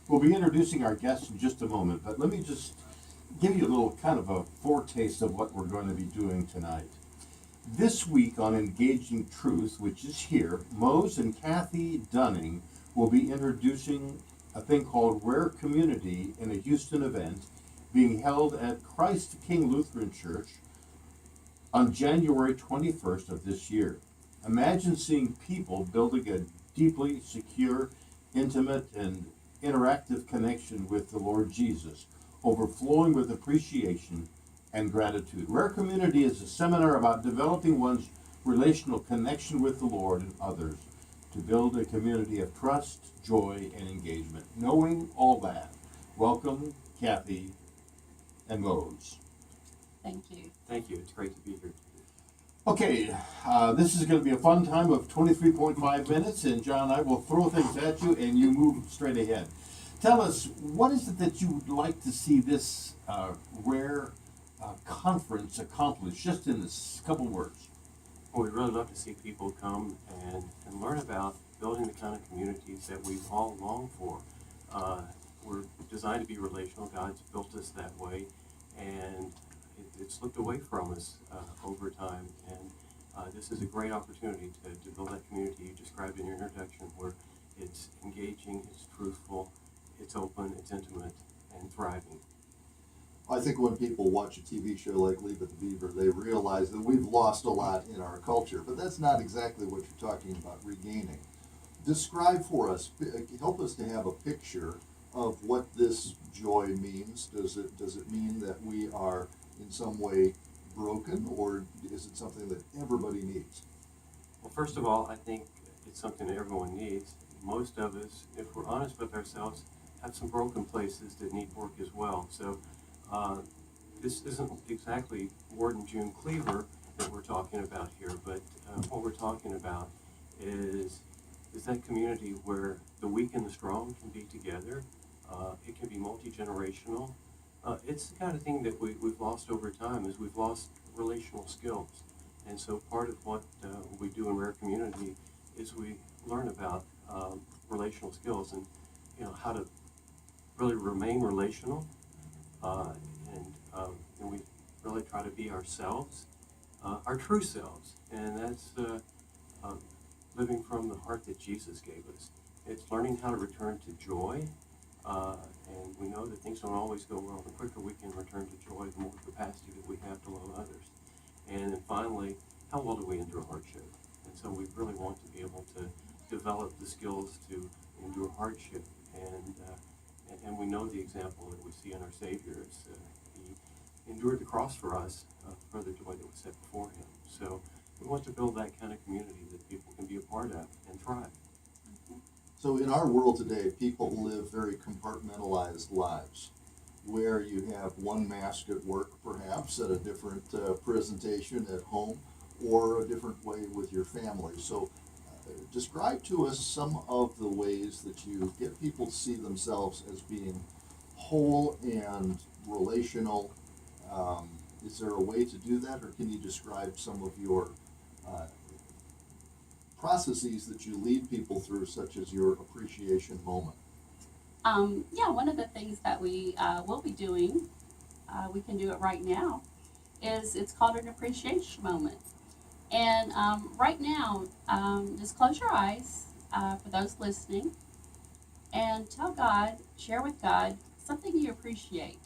We'll be introducing our guests in just a moment, but let me just give you a little kind of a foretaste of what we're going to be doing tonight. This week on Engaging Truth, which is here, Mose and Kathy Dunning will be introducing a thing called Rare Community in a Houston event being held at Christ King Lutheran Church on January 21st of this year. Imagine seeing people building a deeply secure, intimate, and interactive connection with the Lord Jesus, overflowing with appreciation and gratitude. Rare Community is a seminar about developing one's relational connection with the Lord and others to build a community of trust, joy, and engagement. Knowing all that, welcome Kathy and Mose. Thank you. Thank you. It's great to be here. Okay, this is going to be a fun time of 23.5 minutes, and John and I will throw things at you, and you move straight ahead. Tell us, what is it that you would like to see this rare conference accomplish, just in this couple words? Well, we'd really love to see people come and learn about building the kind of communities that we've all longed for. We're designed to be relational. God's built us that way, and it's slipped away from us over time. And this is a great opportunity to build that community you described in your introduction, where it's engaging, it's truthful, it's open, it's intimate, and thriving. I think when people watch a TV show like Leave It to Beaver, they realize that we've lost a lot in our culture, but that's not exactly what you're talking about regaining. Describe for us, help us to have a picture of what this joy means. Does it mean that we are in some way broken, or is it something that everybody needs? Well, first of all, I think it's something that everyone needs. Most of us, if we're honest with ourselves, have some broken places that need work as well. So this isn't exactly Ward and June Cleaver that we're talking about here, but what we're talking about is that community where the weak and the strong can be together. It can be multi-generational. It's the kind of thing that we've lost over time, is we've lost relational skills. And so part of what we do in Rare Community is we learn about relational skills and how to really remain relational, and we really try to be ourselves, our true selves, and that's living from the heart that Jesus gave us. It's learning how to return to joy, and we know that things don't always go well. The quicker we can return to joy, the more capacity that we have to love others. And then finally, how well do we endure hardship? And so we really want to be able to develop the skills to endure hardship. And we know the example that we see in our Savior is he endured the cross for us for the joy that was set before him. So we want to build that kind of community that people can be a part of and thrive. So in our world today, people live very compartmentalized lives, where you have one mask at work, perhaps, at a different presentation at home, or a different way with your family. So describe to us some of the ways that you get people to see themselves as being whole and relational. Is there a way to do that, or can you describe some of your processes that you lead people through, such as your appreciation moment? Yeah, one of the things that we will be doing, we can do it right now, is it's called an appreciation moment. And right now, just close your eyes for those listening and tell God, share with God something you appreciate.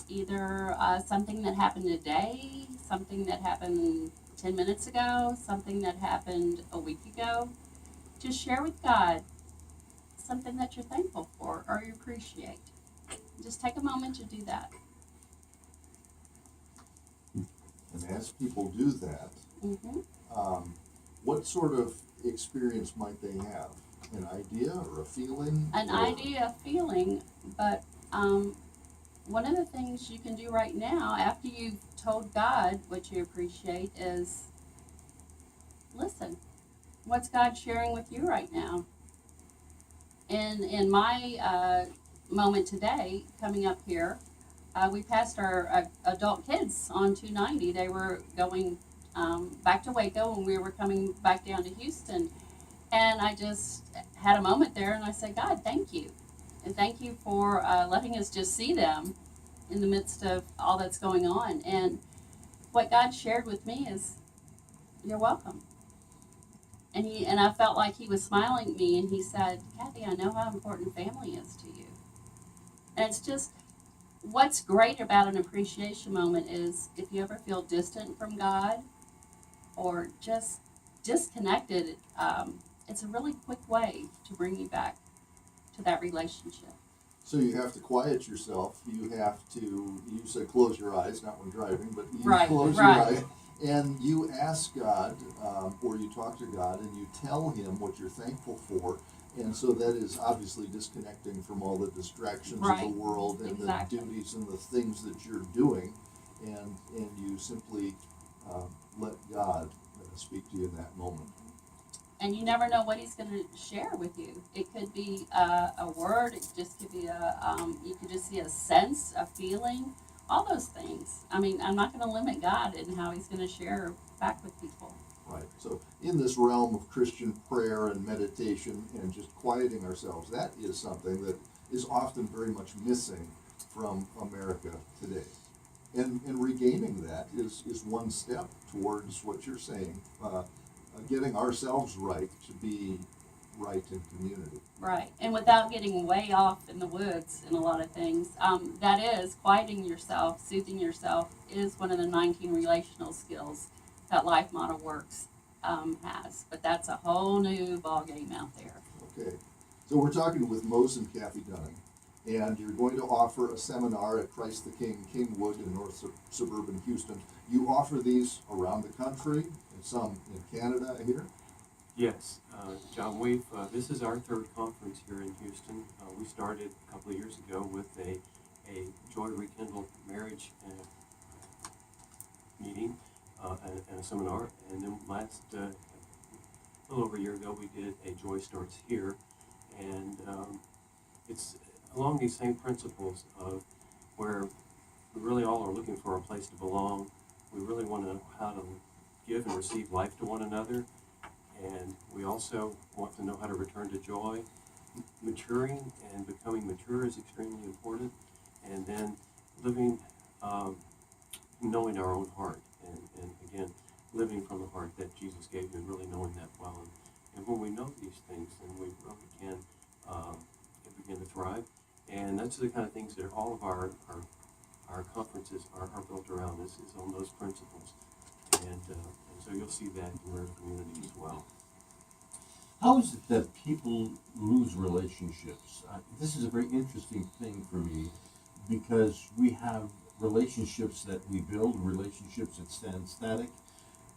Either something that happened today, something that happened 10 minutes ago, something that happened a week ago. Just share with God something that you're thankful for or you appreciate. Just take a moment to do that. And as people do that, Mm-hmm. what sort of experience might they have? An idea or a feeling? An idea, a feeling, but one of the things you can do right now after you've told God what you appreciate is listen. What's God sharing with you right now? In my moment today, coming up here, we passed our adult kids on 290. They were going back to Waco, and we were coming back down to Houston. And I just had a moment there, and I said, God, thank you. And thank you for letting us just see them in the midst of all that's going on. And what God shared with me is, you're welcome. And I felt like he was smiling at me, and he said, Kathy, I know how important family is to you. And it's just, what's great about an appreciation moment is if you ever feel distant from God or just disconnected, it's a really quick way to bring you back to that relationship. So you have to quiet yourself. You have to, you said close your eyes, not when driving, but you Right, close right. your eyes. And you ask God, or you talk to God, and you tell Him what you're thankful for. And so that is obviously disconnecting from all the distractions of Right, the world and exactly. the duties and the things that you're doing. And you simply let God speak to you in that moment. And you never know what he's going to share with you. It could be a word. It just could be you could just see a sense, a feeling, all those things. I mean, I'm not going to limit God in how he's going to share back with people. Right. So in this realm of Christian prayer and meditation and just quieting ourselves, that is something that is often very much missing from America today. And regaining that is one step towards what you're saying, getting ourselves right to be right in community. Right. And without getting way off in the woods in a lot of things, that is quieting yourself, soothing yourself is one of the 19 relational skills that Life Model Works has. But that's a whole new ball game out there. Okay. So we're talking with Mose and Kathy Dunning, and you're going to offer a seminar at Christ the King, Kingwood in north suburban Houston. You offer these around the country, and some in Canada here. Yes, John, this is our third conference here in Houston. We started a couple of years ago with a Joy Rekindled marriage meeting and a seminar, and then a little over a year ago we did a Joy Starts Here, and it's along these same principles of where we really all are looking for a place to belong. We really want to know how to give and receive life to one another. And we also want to know how to return to joy. Maturing and becoming mature is extremely important. And then living, knowing our own heart. And again, living from the heart that Jesus gave you and really knowing that well. And when we know these things, then we really can begin to thrive. And that's the kind of things that all of our conferences are built around, is on those principles. And so you'll see that in your community as well. How is it that people lose relationships? This is a very interesting thing for me because we have relationships that we build, relationships that stand static,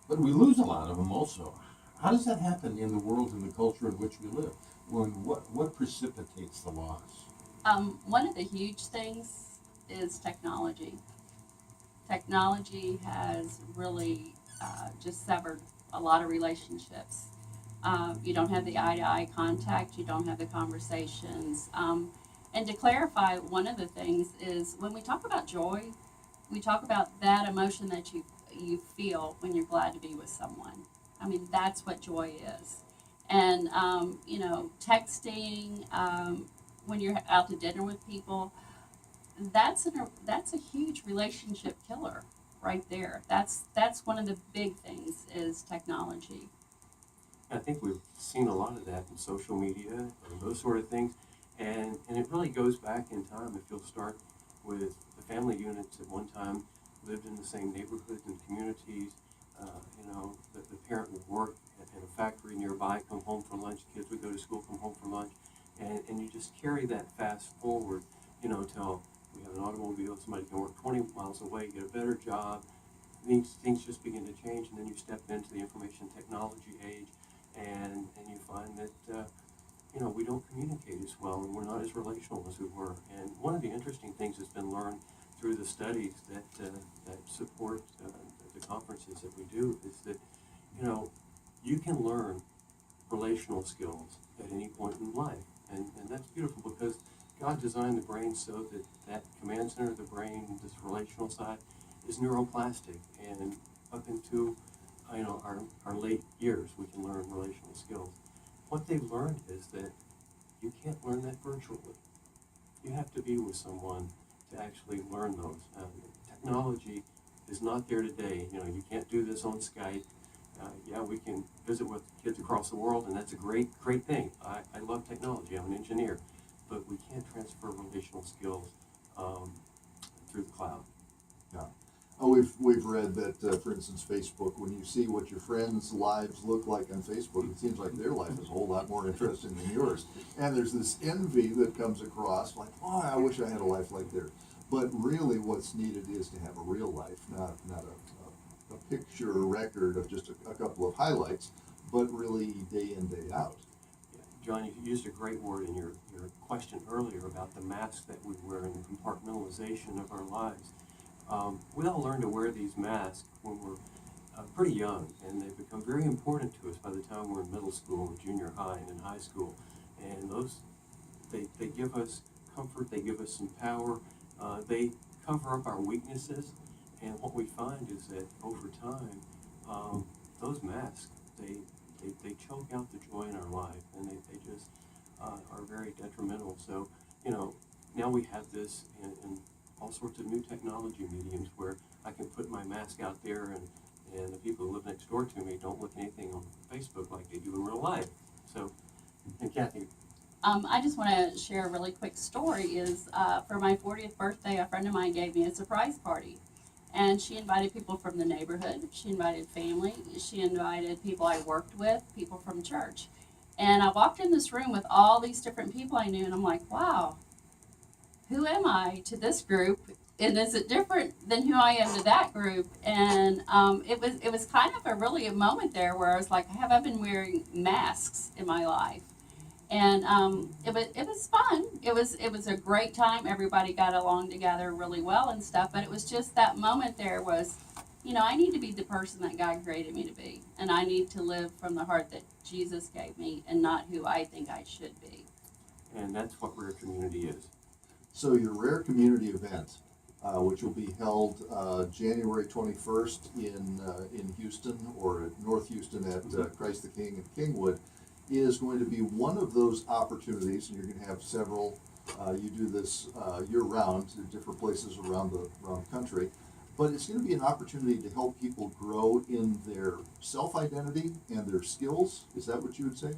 but we lose a lot of them also. How does that happen in the world and the culture in which we live? What precipitates the loss? One of the huge things is technology. Technology has really just severed a lot of relationships. You don't have the eye-to-eye contact. You don't have the conversations. And to clarify, one of the things is when we talk about joy, we talk about that emotion that you feel when you're glad to be with someone. I mean, that's what joy is. And, texting, when you're out to dinner with people, that's a huge relationship killer right there. That's one of the big things is technology. I think we've seen a lot of that in social media and those sort of things. And it really goes back in time. If you'll start with the family units at one time lived in the same neighborhoods and communities, the parent would work in a factory nearby, come home for lunch, kids would go to school, come home for lunch, and you just carry that fast forward, till we have an automobile, somebody can work 20 miles away, get a better job, things just begin to change, and then you step into the information technology age, and you find that, we don't communicate as well, and we're not as relational as we were. And one of the interesting things that's been learned through the studies that support the conferences that we do is that, you can learn relational skills at any point in life. And that's beautiful because God designed the brain so that command center of the brain, this relational side, is neuroplastic. And up into our late years, we can learn relational skills. What they've learned is that you can't learn that virtually. you have to be with someone to actually learn those. Technology is not there today. You know, you can't do this on Skype. Yeah, we can visit with kids across the world, and that's a great thing. I love technology. I'm an engineer, but we can't transfer relational skills through the cloud. Yeah. Oh, we've read that, for instance, Facebook, when you see what your friends' lives look like on Facebook, it seems like their life is a whole lot more interesting than yours. And there's this envy that comes across, like, oh, I wish I had a life like theirs. But really what's needed is to have a real life, not a picture record of just a couple of highlights, but really day in, day out. Yeah. John, you used a great word in your question earlier about the masks that we wear and the compartmentalization of our lives. We all learn to wear these masks when we're pretty young, and they become very important to us by the time we're in middle school and junior high and in high school. And they give us comfort, they give us some power, they cover up our weaknesses. And what we find is that over time, those masks, they choke out the joy in our life, and they just are very detrimental. So, you know, now we have this in all sorts of new technology mediums where I can put my mask out there, and the people who live next door to me don't look anything on Facebook like they do in real life. So, and Kathy, I just want to share a really quick story. Is for my 40th birthday, a friend of mine gave me a surprise party. And she invited people from the neighborhood. She invited family. She invited people I worked with, people from church. And I walked in this room with all these different people I knew, and I'm like, wow, who am I to this group? And is it different than who I am to that group? And it was kind of a moment there where I was like, have I been wearing masks in my life? And it was fun. It was a great time. Everybody got along together really well and stuff. But it was just that moment there was, you know, I need to be the person that God created me to be, and I need to live from the heart that Jesus gave me, and not who I think I should be. and that's what Rare Community is. So your Rare Community event, which will be held January 21st in Houston, or at North Houston at Christ the King in Kingwood, is going to be one of those opportunities, and you're going to have several. You do this year-round in different places around the country, but it's going to be an opportunity to help people grow in their self-identity and their skills. Is that what you would say?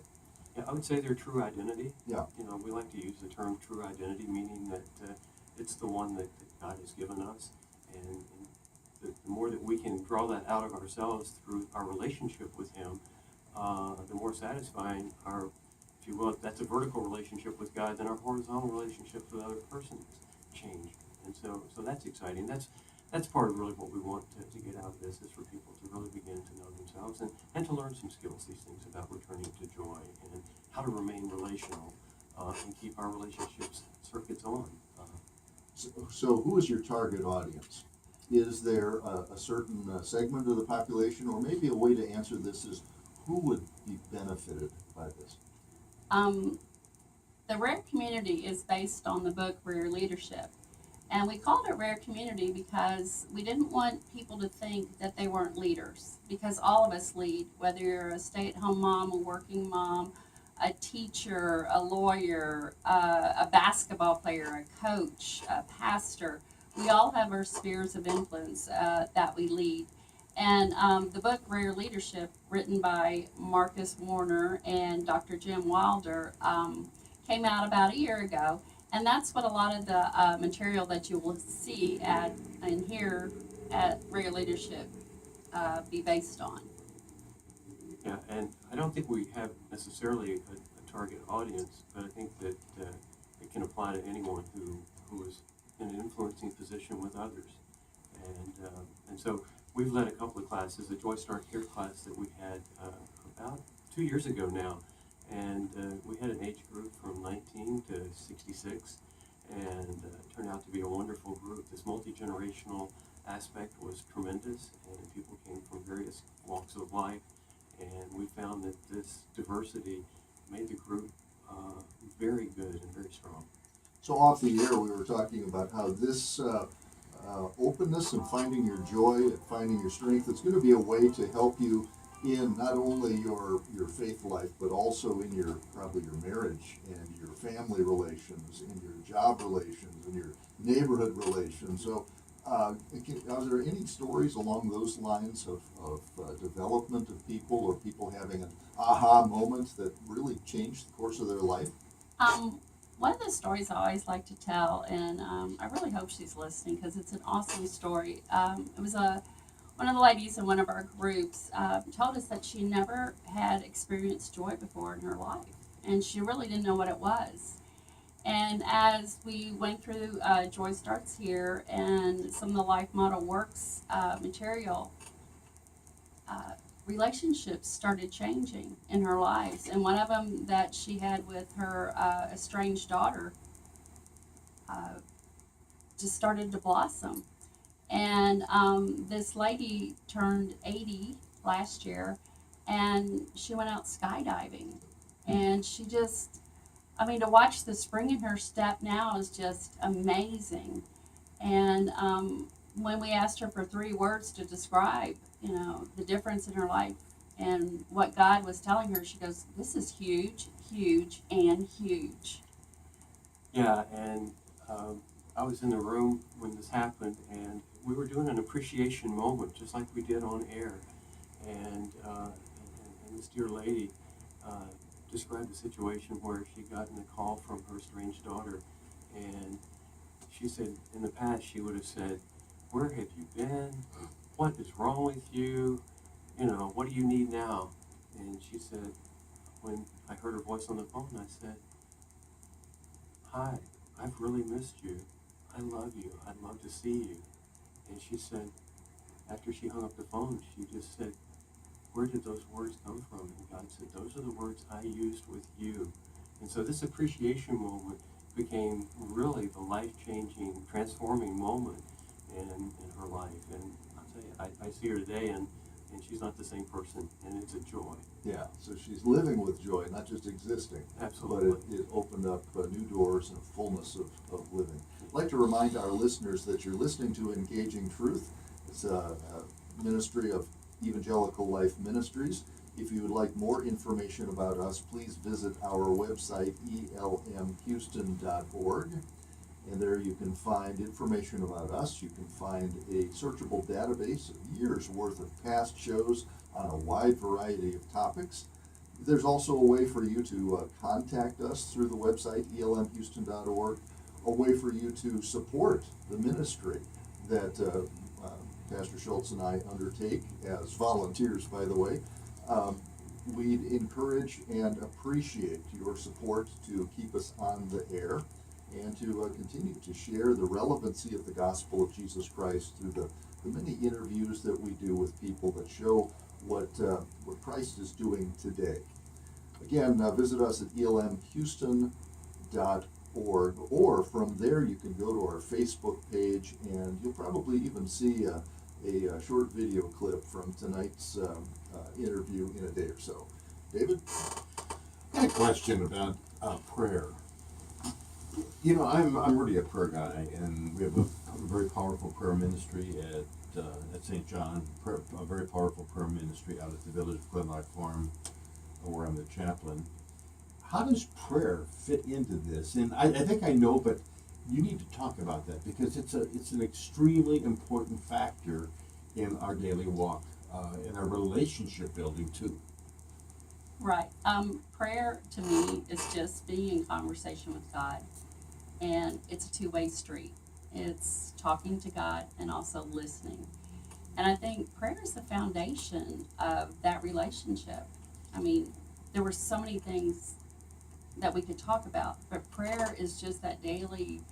Yeah, I would say their true identity. Yeah. You know, we like to use the term true identity, meaning that it's the one that God has given us, and the more that we can draw that out of ourselves through our relationship with Him, the more satisfying our, if you will, that's a vertical relationship with God, then our horizontal relationships with other persons change. And so that's exciting. That's part of really what we want to get out of this, is for people to really begin to know themselves and to learn some skills, these things about returning to joy and how to remain relational and keep our relationships circuits on. So who is your target audience? Is there a certain segment of the population, or maybe a way to answer this is, who would be benefited by this? The Rare Community is based on the book Rare Leadership. And we called it Rare Community because we didn't want people to think that they weren't leaders. Because all of us lead, whether you're a stay-at-home mom, a working mom, a teacher, a lawyer, a basketball player, a coach, a pastor. We all have our spheres of influence that we lead. And the book Rare Leadership, written by Marcus Warner and Dr. Jim Wilder, came out about a year ago. And that's what a lot of the material that you will see and hear at Rare Leadership be based on. Yeah, and I don't think we have necessarily a target audience, but I think that it can apply to anyone who is in an influencing position with others. And so we've led a couple of classes, the Joy Start Here class that we had about 2 years ago now. And we had an age group from 19 to 66, and it turned out to be a wonderful group. This multi-generational aspect was tremendous, and people came from various walks of life, and we found that this diversity made the group very good and very strong. So off the air, we were talking about how this openness and finding your joy and finding your strength, it's going to be a way to help you in not only your faith life, but also in probably your marriage and your family relations and your job relations and your neighborhood relations. So, are there any stories along those lines of development of people, or people having an aha moment that really changed the course of their life? One of the stories I always like to tell, and I really hope she's listening because it's an awesome story. It was one of the ladies in one of our groups told us that she never had experienced joy before in her life, and she really didn't know what it was. And as we went through Joy Starts Here and some of the Life Model Works material, relationships started changing in her lives. And one of them that she had with her estranged daughter just started to blossom. And this lady turned 80 last year, and she went out skydiving. And she just, I mean, to watch the spring in her step now is just amazing. And when we asked her for 3 words to describe, the difference in her life and what God was telling her, she goes, "This is huge, huge, and huge." Yeah, and I was in the room when this happened, and we were doing an appreciation moment, just like we did on air. And this dear lady described the situation where she got in a call from her estranged daughter, and she said in the past she would have said, "Where have you been? What is wrong with you? What do you need now?" And she said, when I heard her voice on the phone, I said, "Hi, I've really missed you. I love you. I'd love to see you." And she said, after she hung up the phone, she just said, "Where did those words come from?" And God said, "Those are the words I used with you." And so this appreciation moment became really the life-changing, transforming moment in her life. And I'll tell you, I see her today, and she's not the same person, and it's a joy. Yeah, so she's living with joy, not just existing. Absolutely. But it opened up new doors and a fullness of living. I'd like to remind our listeners that you're listening to Engaging Truth. It's a ministry of Evangelical Life Ministries. If you would like more information about us, please visit our website, elmhouston.org. And there you can find information about us. You can find a searchable database of years worth of past shows on a wide variety of topics. There's also a way for you to contact us through the website, elmhouston.org, a way for you to support the ministry that Pastor Schultz and I undertake as volunteers, by the way. We'd encourage and appreciate your support to keep us on the air and to continue to share the relevancy of the gospel of Jesus Christ through the many interviews that we do with people that show what Christ is doing today. Again, visit us at elmhouston.org, or from there you can go to our Facebook page, and you'll probably even see a short video clip from tonight's interview in a day or so. David? I had a question about prayer. I'm really a prayer guy, and we have a very powerful prayer ministry at St. John, a very powerful prayer ministry out at the Village of Glenlock Farm, where I'm the chaplain. How does prayer fit into this? And I think I know, but you need to talk about that, because it's an extremely important factor in our daily walk, in our relationship building too. Right. Prayer to me is just being in conversation with God, and it's a two-way street. It's talking to God and also listening. And I think prayer is the foundation of that relationship. I mean, there were so many things that we could talk about, but prayer is just that daily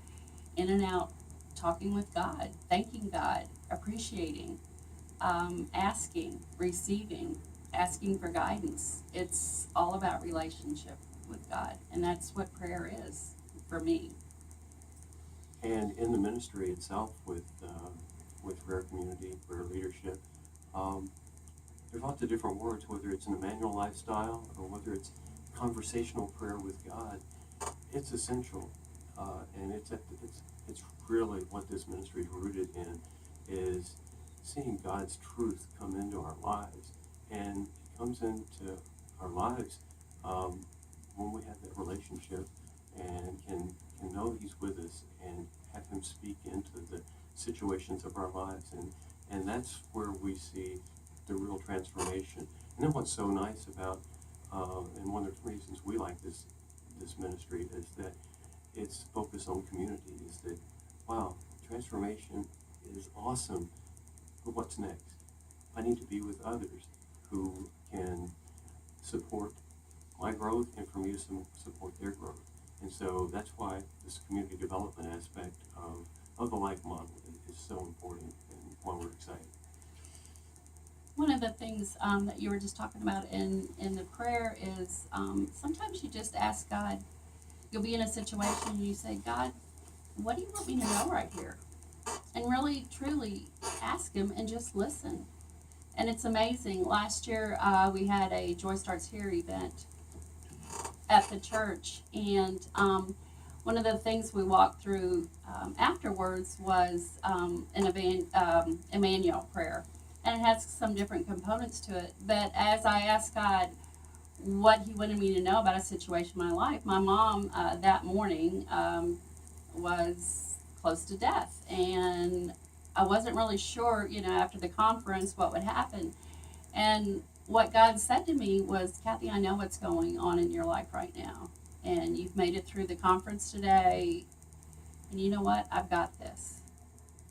in and out talking with God, thanking God, appreciating, asking, receiving, asking for guidance. It's all about relationship with God, and that's what prayer is for me. And in the ministry itself, with prayer community, prayer leadership, there's lots of different words, whether it's an Emmanuel lifestyle or whether it's conversational prayer with God. It's essential, and it's really what this ministry is rooted in, is seeing God's truth come into our lives, and it comes into our lives when we have that relationship and can and know He's with us and have Him speak into the situations of our lives. And that's where we see the real transformation. And then what's so nice about, and one of the reasons we like this ministry is that it's focused on community, is that, wow, transformation is awesome, but what's next? I need to be with others who can support my growth and for me to support their growth. And so that's why this community development aspect of the life model is so important and why we're excited. One of the things that you were just talking about in the prayer is sometimes you just ask God, you'll be in a situation and you say, God, what do you want me to know right here? And really, truly ask Him and just listen. And it's amazing. Last year we had a Joy Starts Here event at the church, and one of the things we walked through afterwards was an Emmanuel prayer. And it has some different components to it. But as I asked God what He wanted me to know about a situation in my life, my mom that morning was close to death. And I wasn't really sure, after the conference what would happen. And what God said to me was, Kathy, I know what's going on in your life right now. And you've made it through the conference today. And you know what? I've got this.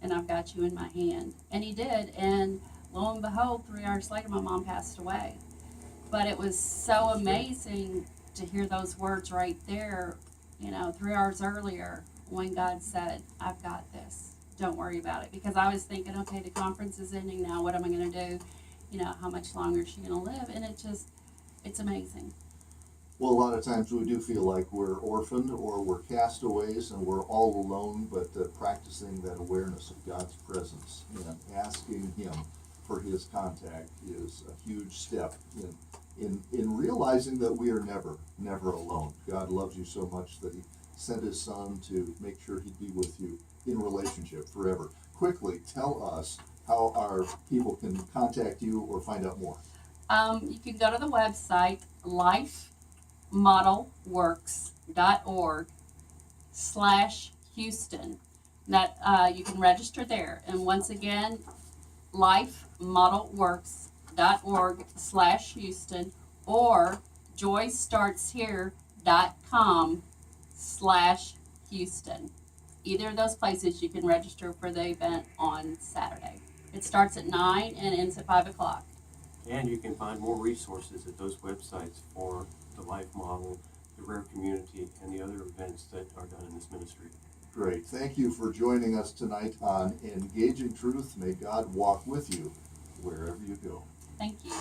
And I've got you in my hand. And He did. And lo and behold, 3 hours later, my mom passed away. But it was so amazing to hear those words right there, 3 hours earlier when God said, I've got this. Don't worry about it. Because I was thinking, okay, the conference is ending now. What am I going to do? How much longer is she going to live? And it's amazing. Well, a lot of times we do feel like we're orphaned or we're castaways and we're all alone, but practicing that awareness of God's presence and asking Him for His contact is a huge step in realizing that we are never alone. God loves you so much that He sent His Son to make sure He'd be with you in relationship forever. Quickly, tell us how our people can contact you or find out more. You can go to the website, lifemodelworks.org/Houston. That you can register there. And once again, lifemodelworks.org/Houston or joystartshere.com/Houston. Either of those places you can register for the event on Saturday. It starts at 9 and ends at 5 o'clock. And you can find more resources at those websites for the Life Model, the Rare Community, and the other events that are done in this ministry. Great. Thank you for joining us tonight on Engaging Truth. May God walk with you wherever you go. Thank you.